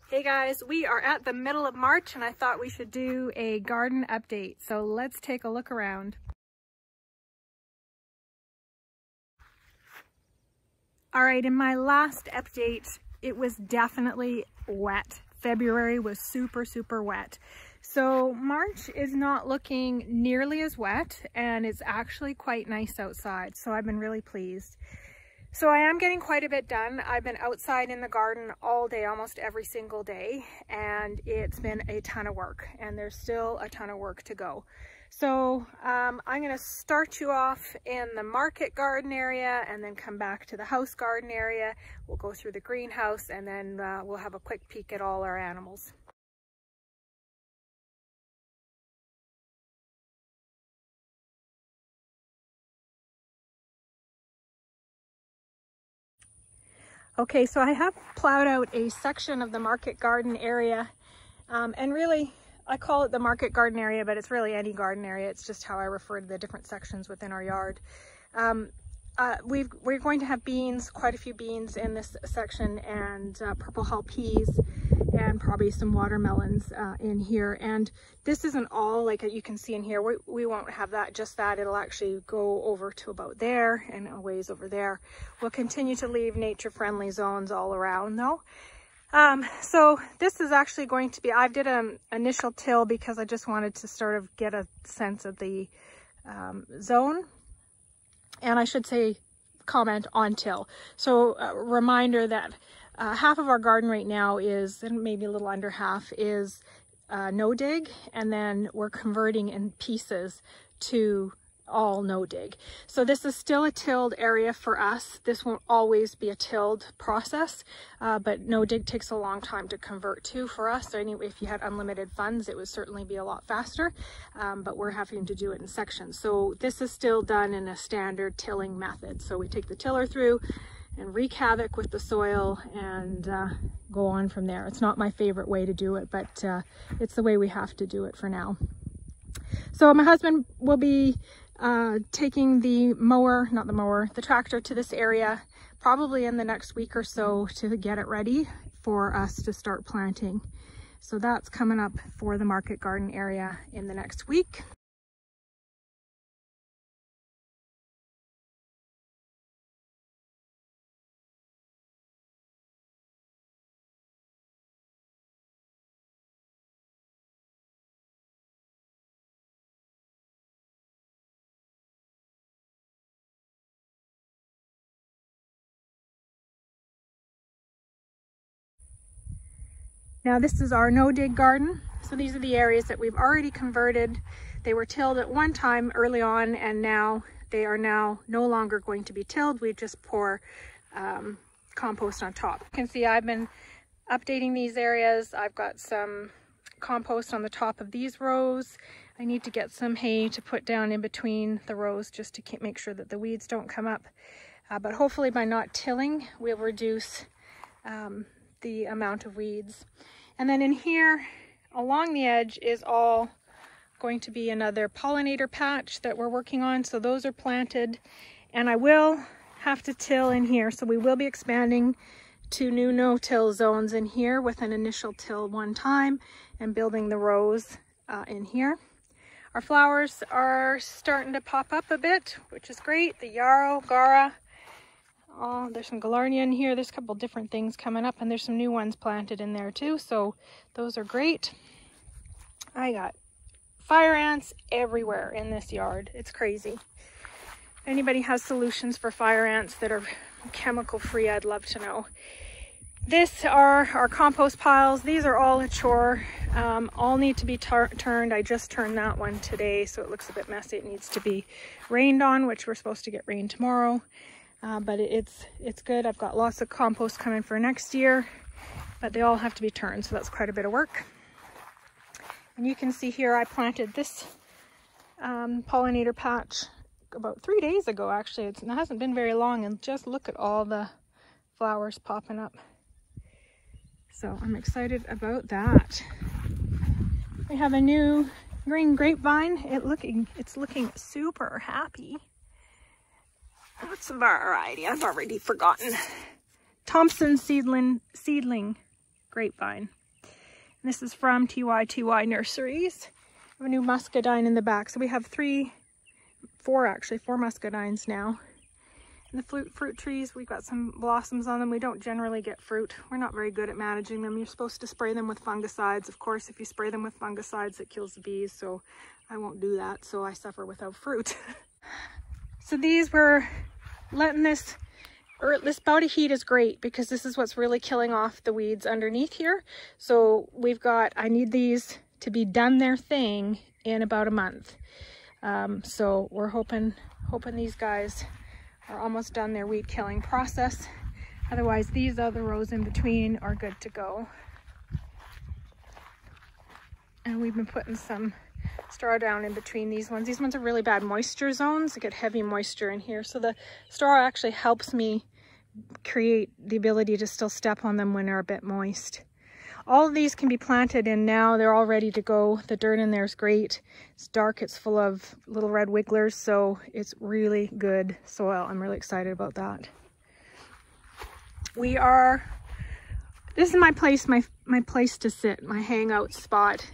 Hey guys, we are at the middle of March and I thought we should do a garden update. So let's take a look around. All right, in my last update, it was definitely wet. February was super wet. So March is not looking nearly as wet and it's actually quite nice outside. So I've been really pleased. So I am getting quite a bit done. I've been outside in the garden all day, almost every single day, and it's been a ton of work, and there's still a ton of work to go. So I'm going to start you off in the market garden area and then come back to the house garden area. We'll go through the greenhouse and then we'll have a quick peek at all our animals. Okay, so I have plowed out a section of the market garden area, and really I call it the market garden area, but it's really any garden area. It's just how I refer to the different sections within our yard. We're going to have beans, quite a few beans in this section, and purple hull peas, and probably some watermelons in here. And this isn't all, like you can see in here, we won't have that, just that. It'll actually go over to about there and a ways over there. We'll continue to leave nature-friendly zones all around though. So this is actually going to be, I did an initial till because I just wanted to sort of get a sense of the zone. And I should say comment on till. So a reminder that half of our garden right now is, and maybe a little under half, is no dig, and then we're converting in pieces to all no dig. So this is still a tilled area for us. This won't always be a tilled process, but no dig takes a long time to convert to for us. So anyway, if you had unlimited funds, it would certainly be a lot faster, but we're having to do it in sections. So this is still done in a standard tilling method. So we take the tiller through and wreak havoc with the soil and go on from there. It's not my favorite way to do it, but it's the way we have to do it for now. So my husband will be taking the the tractor to this area probably in the next week or so to get it ready for us to start planting. So that's coming up for the market garden area in the next week. Now this is our no-dig garden. So these are the areas that we've already converted. They were tilled at one time early on, and now they are now no longer going to be tilled. We just pour compost on top. You can see I've been updating these areas. I've got some compost on the top of these rows. I need to get some hay to put down in between the rows just to make sure that the weeds don't come up. But hopefully by not tilling, we'll reduce the amount of weeds. And then in here along the edge is all going to be another pollinator patch that we're working on. So those are planted, and I will have to till in here. So we will be expanding to new no-till zones in here with an initial till one time and building the rows in here. Our flowers are starting to pop up a bit, which is great. The yarrow, Gara. Oh, there's some galarnia in here. There's a couple different things coming up, and there's some new ones planted in there too. So those are great. I got fire ants everywhere in this yard. It's crazy. If anybody has solutions for fire ants that are chemical free, I'd love to know. This are our compost piles. These are all a chore. All need to be turned. I just turned that one today, so it looks a bit messy. It needs to be rained on, which we're supposed to get rain tomorrow. But it's good. I've got lots of compost coming for next year, but they all have to be turned, so that's quite a bit of work. And you can see here I planted this pollinator patch about 3 days ago, actually. It hasn't been very long, and just look at all the flowers popping up. So I'm excited about that. We have a new green grapevine. It's looking super happy. What's the variety? I've already forgotten. Thompson seedling grapevine. This is from TYTY Nurseries. I have a new muscadine in the back. So we have four muscadines now. And the fruit trees, we've got some blossoms on them. We don't generally get fruit. We're not very good at managing them. You're supposed to spray them with fungicides. Of course, if you spray them with fungicides, it kills the bees. So I won't do that. So I suffer without fruit. So these were letting this bout of heat is great because this is what's really killing off the weeds underneath here. So I need these to be done their thing in about a month. So we're hoping these guys are almost done their weed killing process. Otherwise, these other rows in between are good to go. And we've been putting some straw down in between these ones. These ones are really bad moisture zones. They get heavy moisture in here. So the straw actually helps me create the ability to still step on them when they're a bit moist. All of these can be planted in now. They're all ready to go. The dirt in there is great. It's dark. It's full of little red wigglers, so it's really good soil. I'm really excited about that. This is my place, my place to sit, my hangout spot.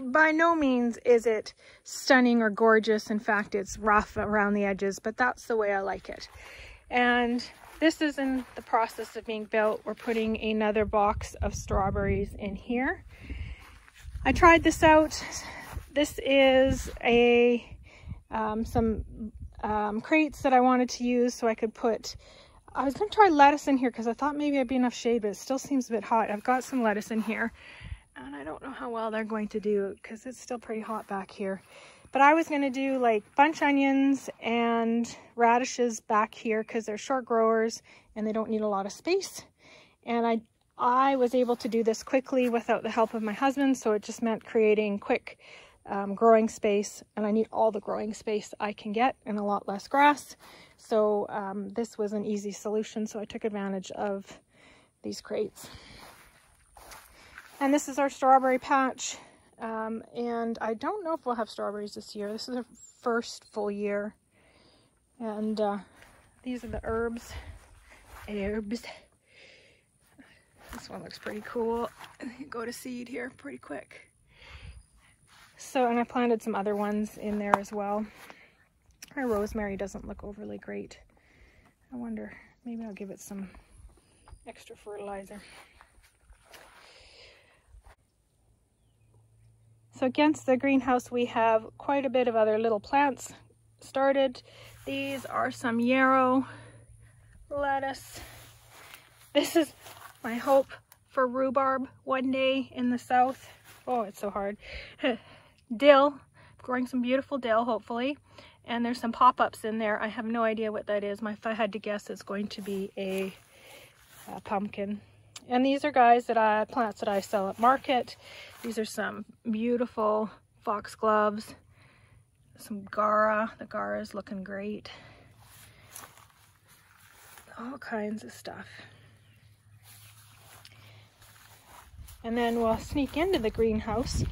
By no means is it stunning or gorgeous. In fact, it's rough around the edges, but that's the way I like it. And this is in the process of being built. We're putting another box of strawberries in here. I tried this out. This is some crates that I wanted to use so I could put, I was going to try lettuce in here because I thought maybe I'd be enough shade, but it still seems a bit hot. I've got some lettuce in here and I don't know how well they're going to do because it's still pretty hot back here. But I was going to do like bunch onions and radishes back here because they're short growers and they don't need a lot of space. And I was able to do this quickly without the help of my husband. So it just meant creating quick growing space. And I need all the growing space I can get and a lot less grass. So this was an easy solution. So I took advantage of these crates. And this is our strawberry patch. And I don't know if we'll have strawberries this year. This is our first full year. And these are the herbs. This one looks pretty cool. Go to seed here pretty quick. So, and I planted some other ones in there as well. Our rosemary doesn't look overly great. I wonder, maybe I'll give it some extra fertilizer. So against the greenhouse, we have quite a bit of other little plants started. These are some yarrow, lettuce. This is my hope for rhubarb one day in the south. Oh, it's so hard. Dill, growing some beautiful dill, hopefully. And there's some pop-ups in there. I have no idea what that is. If I had to guess, it's going to be a pumpkin. And these are plants that I sell at market. These are some beautiful foxgloves, some Gara. The Gara is looking great. All kinds of stuff. And then we'll sneak into the greenhouse,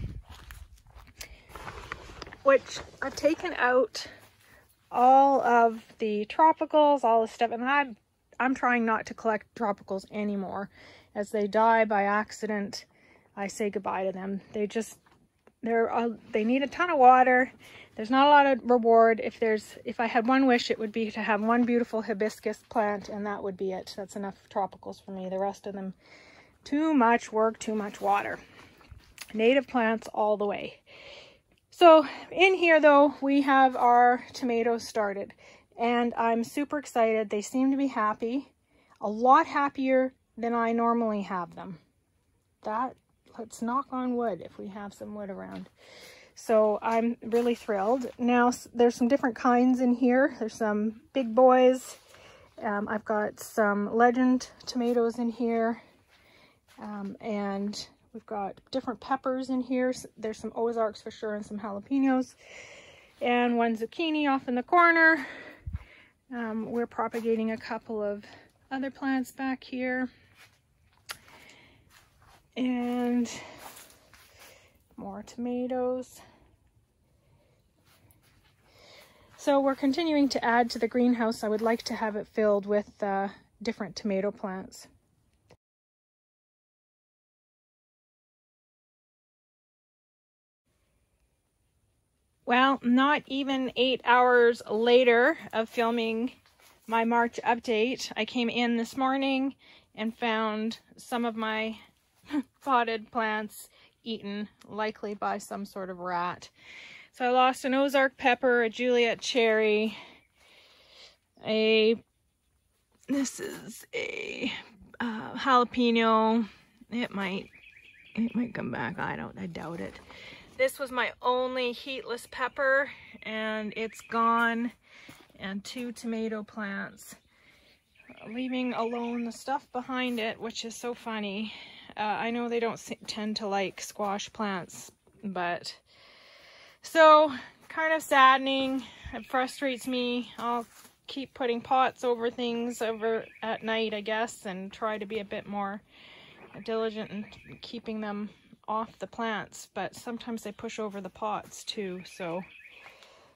which I've taken out all of the tropicals, all the stuff, and I'm trying not to collect tropicals anymore. As they die by accident, I say goodbye to them. They need a ton of water. There's not a lot of reward. If I had one wish, it would be to have one beautiful hibiscus plant, and that would be it. That's enough tropicals for me. The rest of them, too much work, too much water. Native plants all the way. So in here though, we have our tomatoes started, and I'm super excited. They seem to be happy, a lot happier than I normally have them. Let's knock on wood if we have some wood around. So I'm really thrilled. Now there's some different kinds in here. There's some big boys. I've got some Legend tomatoes in here. And we've got different peppers in here. There's some Ozarks for sure and some jalapenos. And one zucchini off in the corner. We're propagating a couple of other plants back here. And more tomatoes. So we're continuing to add to the greenhouse. I would like to have it filled with different tomato plants. Well, not even 8 hours later of filming my March update, I came in this morning and found some of my potted plants eaten, likely by some sort of rat. So I lost an Ozark pepper, a Juliet cherry, this is a jalapeno. It might come back. I doubt it. This was my only heatless pepper and it's gone. And 2 tomato plants, leaving alone the stuff behind it, which is so funny. I know they don't tend to like squash plants, but so kind of saddening. It frustrates me. I'll keep putting pots over things over at night, I guess, and try to be a bit more diligent in keeping them off the plants, but sometimes they push over the pots too, so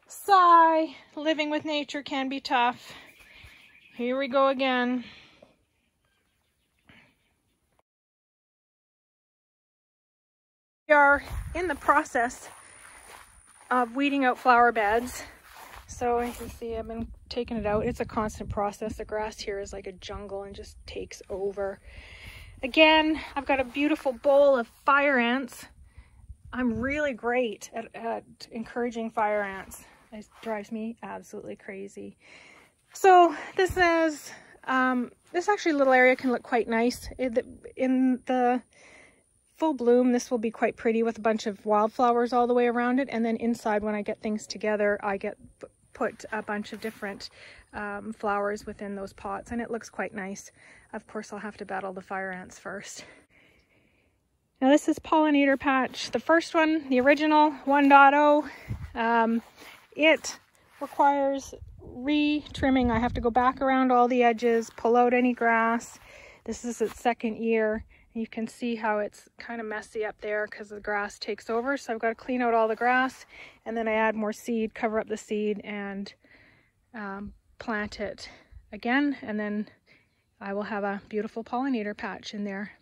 sigh. Living with nature can be tough. Here we go again. We are in the process of weeding out flower beds. So you can see I've been taking it out. It's a constant process. The grass here is like a jungle and just takes over. Again, I've got a beautiful bowl of fire ants. I'm really great at encouraging fire ants. It drives me absolutely crazy. So this is, this actually little area can look quite nice. In the full bloom, this will be quite pretty with a bunch of wildflowers all the way around it. And then inside, when I get things together, I put a bunch of different flowers within those pots, and it looks quite nice. Of course, I'll have to battle the fire ants first. Now this is Pollinator Patch, the first one, the original 1.0. It requires re-trimming. I have to go back around all the edges, pull out any grass. This is its 2nd year. You can see how it's kind of messy up there because the grass takes over. So I've got to clean out all the grass, and then I add more seed, cover up the seed, and plant it again. And then I will have a beautiful pollinator patch in there.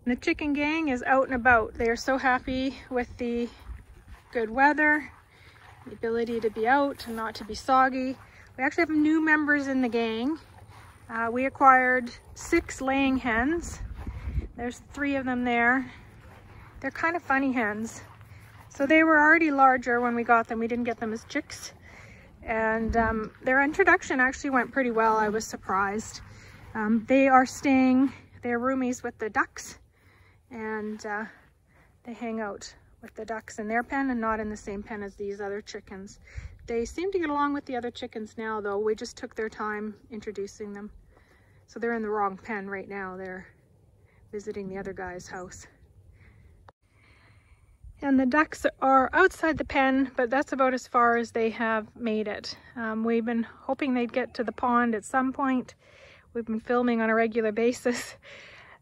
The chicken gang is out and about. They are so happy with the good weather, the ability to be out and not to be soggy. We actually have new members in the gang. We acquired 6 laying hens. There's 3 of them there. They're kind of funny hens. So they were already larger when we got them. We didn't get them as chicks. And their introduction actually went pretty well. I was surprised. They are staying, they're roomies with the ducks. And they hang out with the ducks in their pen and not in the same pen as these other chickens. They seem to get along with the other chickens now, though. We just took their time introducing them. So they're in the wrong pen right now. They're visiting the other guy's house. And the ducks are outside the pen, but that's about as far as they have made it. We've been hoping they'd get to the pond at some point. We've been filming on a regular basis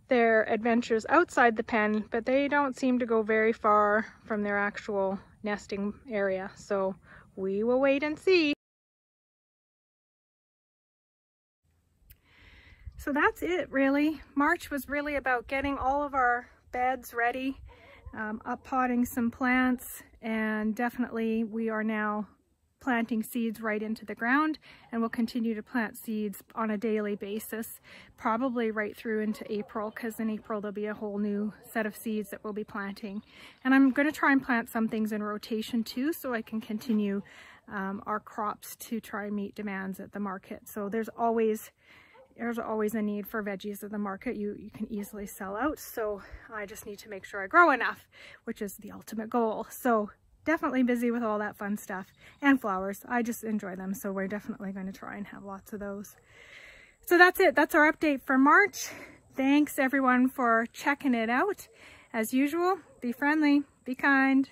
their adventures outside the pen, but they don't seem to go very far from their actual nesting area. So we will wait and see. So that's it, really. March was really about getting all of our beds ready, up potting some plants, and definitely we are now planting seeds right into the ground, and we'll continue to plant seeds on a daily basis, probably right through into April, because in April there'll be a whole new set of seeds that we'll be planting. And I'm going to try and plant some things in rotation too, so I can continue our crops to try and meet demands at the market. So there's always a need for veggies at the market. You can easily sell out, so I just need to make sure I grow enough, which is the ultimate goal. So definitely busy with all that fun stuff, and flowers. I just enjoy them, so we're definitely going to try and have lots of those. So that's it. That's our update for March. Thanks everyone for checking it out. As usual, be friendly, be kind.